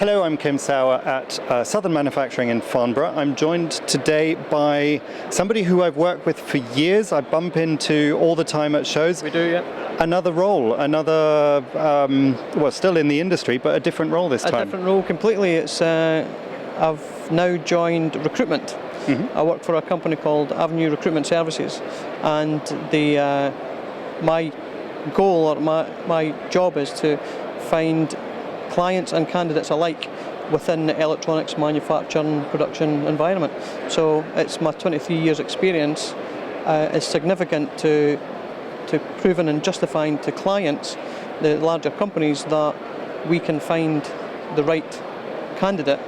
Hello, I'm Kim Sauer at Southern Manufacturing in Farnborough. I'm joined today by somebody who I've worked with for years. I bump into all the time at shows. We do, yeah. Another role, well, still in the industry, but a different role this time. A different role completely. I've now joined recruitment. Mm-hmm. I work for a company called Avenue Recruitment Services, and my goal or my job is to find clients and candidates alike within the electronics manufacturing production environment. So it's my 23 years experience is significant to proving and justifying to clients, the larger companies, that we can find the right candidate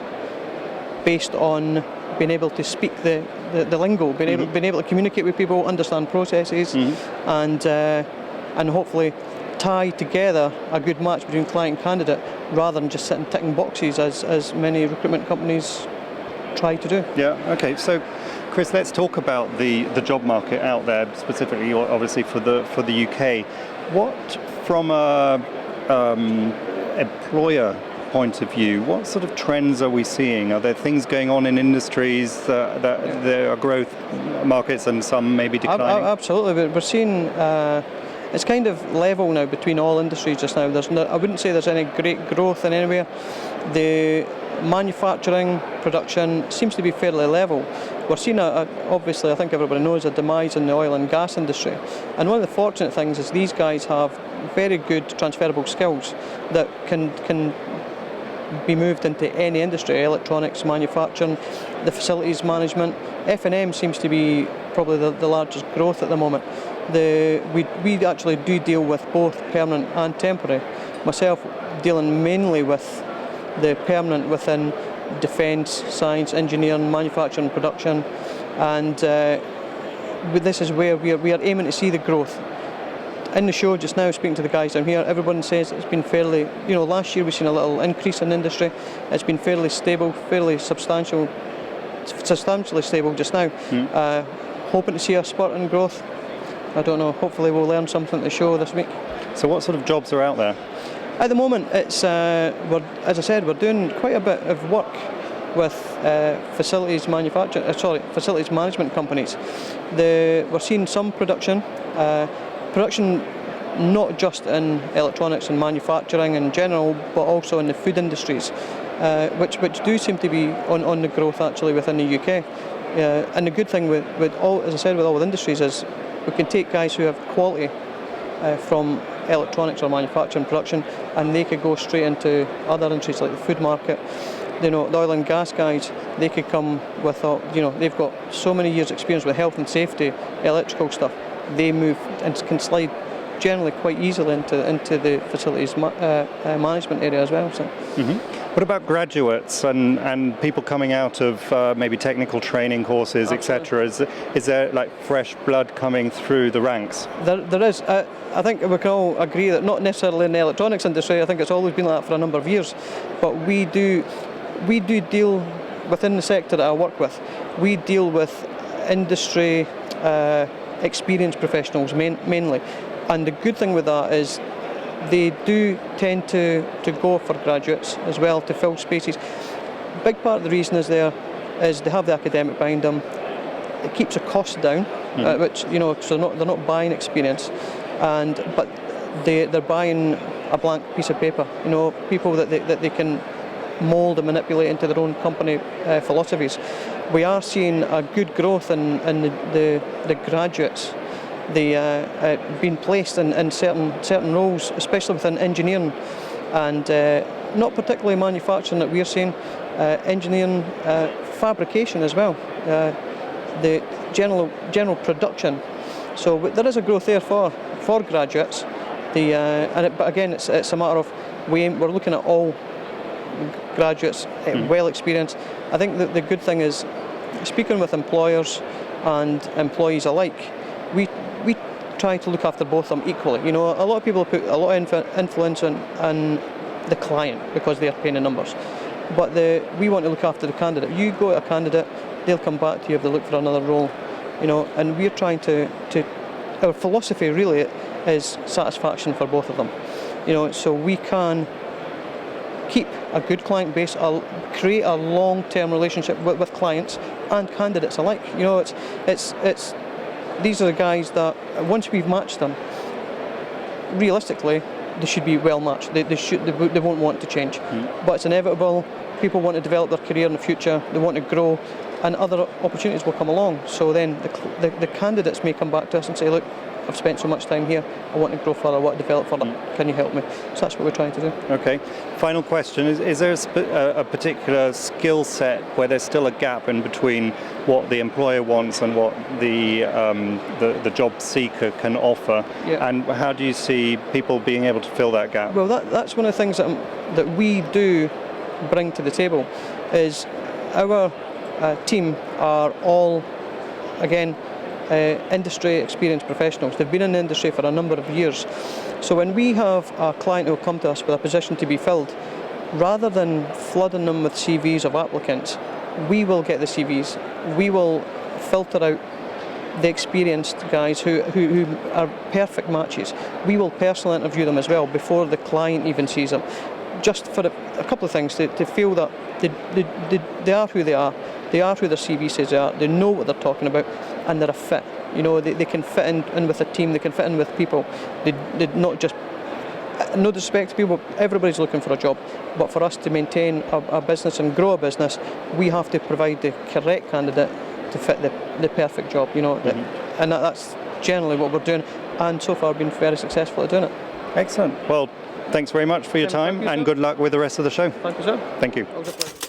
based on being able to speak the lingo, being able to communicate with people, understand processes, and hopefully tie together a good match between client and candidate, rather than just sitting ticking boxes as many recruitment companies try to do. Yeah, okay. So Chris, let's talk about the job market out there, specifically obviously for the UK. What, from a employer point of view, what sort of trends are we seeing? Are there things going on in industries that there are growth markets and some maybe declining? Absolutely. We're seeing it's kind of level now between all industries just now. I wouldn't say there's any great growth in anywhere. The manufacturing production seems to be fairly level. We're seeing obviously, I think everybody knows, a demise in the oil and gas industry. And one of the fortunate things is these guys have very good transferable skills that can be moved into any industry: electronics, manufacturing, the facilities management. F&M seems to be probably the largest growth at the moment. We actually do deal with both permanent and temporary. Myself dealing mainly with the permanent within defence, science, engineering, manufacturing, production, and this is where we are aiming to see the growth. In the show just now, speaking to the guys down here, everyone says it's been fairly, last year we've seen a little increase in industry. It's been fairly stable, fairly substantially stable just now. Hoping to see a spurt in growth. I don't know, hopefully we'll learn something at the show this week. So what sort of jobs are out there? At the moment, it's as I said, we're doing quite a bit of work with facilities management companies. We're seeing some production not just in electronics and manufacturing in general, but also in the food industries, which do seem to be on the growth actually within the UK. And the good thing with all, as I said, with all the industries is we can take guys who have quality from electronics or manufacturing production, and they could go straight into other industries like the food market. The oil and gas guys, they could come with, they've got so many years' experience with health and safety, electrical stuff. They move and can slide generally quite easily into the facilities management area as well. So. What about graduates and people coming out of maybe technical training courses, etc.? Is there like fresh blood coming through the ranks? There is. I think we can all agree that not necessarily in the electronics industry. I think it's always been like that for a number of years. But we do deal within the sector that I work with. We deal with industry experienced professionals mainly. And the good thing with that is they do tend to go for graduates as well to fill spaces. A big part of the reason is they have the academic behind them. It keeps the cost down, which so they're not buying experience, but they're buying a blank piece of paper. People that they can mould and manipulate into their own company philosophies. We are seeing a good growth in the graduates. They being placed in certain roles, especially within engineering, and not particularly manufacturing that we're seeing, engineering, fabrication as well, the general production. So there is a growth there for graduates. But again, it's a matter of we're looking at all graduates, well experienced. I think the good thing is, speaking with employers and employees alike, we try to look after both of them equally. A lot of people put a lot of influence on the client because they are paying the numbers, but we want to look after the candidate. You go to a candidate, they'll come back to you if they look for another role. And we're trying to our philosophy really is satisfaction for both of them. So we can keep a good client base, create a long-term relationship with clients and candidates alike. You know, it's these are the guys that once we've matched them, realistically, they should be well matched. They won't want to change, but it's inevitable. People want to develop their career in the future. They want to grow, and other opportunities will come along. So then the candidates may come back to us and say, look, I've spent so much time here, I want to grow further, I want to develop further, can you help me? So that's what we're trying to do. Okay, final question, is there a particular skill set where there's still a gap in between what the employer wants and what the job seeker can offer? Yeah. And how do you see people being able to fill that gap? Well, that's one of the things that we do bring to the table, is our team are all, again, industry experienced professionals. They've been in the industry for a number of years. So when we have a client who will come to us with a position to be filled, rather than flooding them with CVs of applicants, we will get the CVs. We will filter out the experienced guys who are perfect matches. We will personally interview them as well before the client even sees them, just for a couple of things, to feel that they are who they are who their CV says they are, they know what they're talking about, and they're a fit. You know, they can fit in with a team, they can fit in with people. They not just, no disrespect to people, everybody's looking for a job, but for us to maintain a business and grow a business, we have to provide the correct candidate to fit the perfect job, you know, and that's generally what we're doing, and so far been very successful at doing it. Excellent. Well, thanks very much for your time, and good luck with the rest of the show. Thank you, sir. Thank you. Always a pleasure.